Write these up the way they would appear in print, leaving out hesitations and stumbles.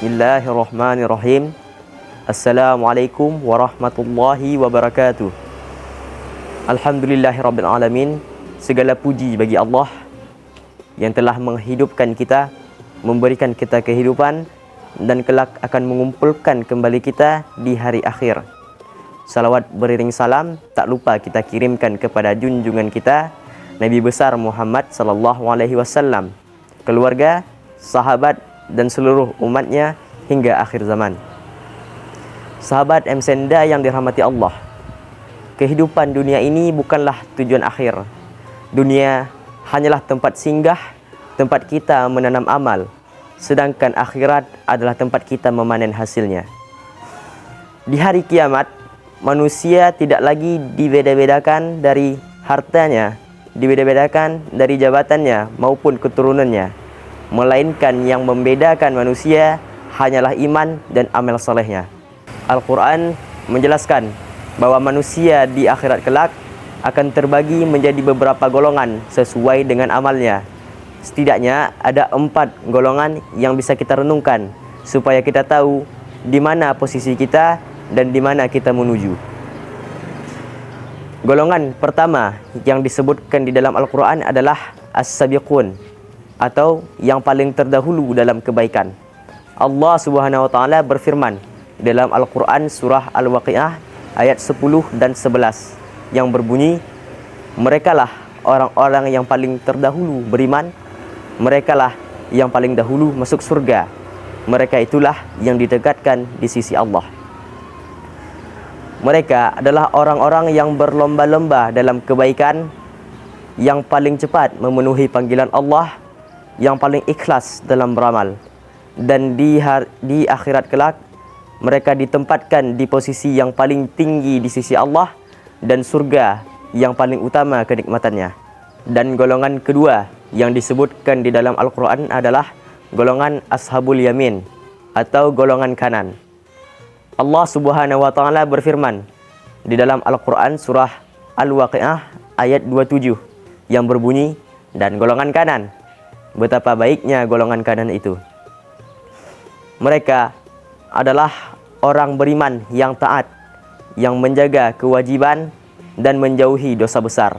Bismillahirrahmanirrahim. Assalamualaikum warahmatullahi wabarakatuh. Alhamdulillahirabbil alamin. Segala puji bagi Allah yang telah menghidupkan kita, memberikan kita kehidupan, dan kelak akan mengumpulkan kembali kita di hari akhir. Salawat beriring salam tak lupa kita kirimkan kepada junjungan kita Nabi besar Muhammad sallallahu alaihi wasallam, keluarga, sahabat, dan seluruh umatnya hingga akhir zaman. Sahabat Msenda yang dirahmati Allah, kehidupan dunia ini bukanlah tujuan akhir. Dunia hanyalah tempat singgah, tempat kita menanam amal, sedangkan akhirat adalah tempat kita memanen hasilnya. Di hari kiamat, manusia tidak lagi dibeda-bedakan dari hartanya, dibeda-bedakan dari jabatannya maupun keturunannya, melainkan yang membedakan manusia hanyalah iman dan amal solehnya. Al-Quran menjelaskan bahwa manusia di akhirat kelak akan terbagi menjadi beberapa golongan sesuai dengan amalnya. Setidaknya ada 4 golongan yang bisa kita renungkan supaya kita tahu di mana posisi kita dan di mana kita menuju. Golongan pertama yang disebutkan di dalam Al-Quran adalah as-sabiqun, atau yang paling terdahulu dalam kebaikan. Allah Subhanahu wa taala berfirman dalam Al-Qur'an surah Al-Waqiah ayat 10 dan 11 yang berbunyi, merekalah orang-orang yang paling terdahulu beriman, merekalah yang paling dahulu masuk surga, mereka itulah yang didekatkan di sisi Allah. Mereka adalah orang-orang yang berlomba-lomba dalam kebaikan, yang paling cepat memenuhi panggilan Allah, yang paling ikhlas dalam beramal, dan di akhirat kelak mereka ditempatkan di posisi yang paling tinggi di sisi Allah dan surga yang paling utama kenikmatannya. Dan golongan kedua yang disebutkan di dalam Al-Quran adalah golongan ashabul yamin, atau golongan kanan. Allah Subhanahu wa taala berfirman di dalam Al-Quran surah Al-Waqiah ayat 27 yang berbunyi, dan golongan kanan, betapa baiknya golongan kanan itu. Mereka adalah orang beriman yang taat, yang menjaga kewajiban dan menjauhi dosa besar.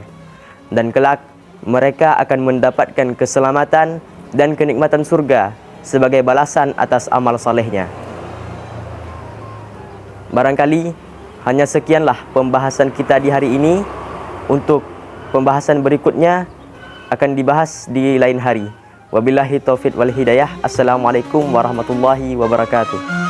Dan kelak mereka akan mendapatkan keselamatan dan kenikmatan surga sebagai balasan atas amal salehnya. Barangkali hanya sekianlah pembahasan kita di hari ini. Untuk pembahasan berikutnya akan dibahas di lain hari. Wabillahi taufiq wal hidayah. Assalamualaikum warahmatullahi wabarakatuh.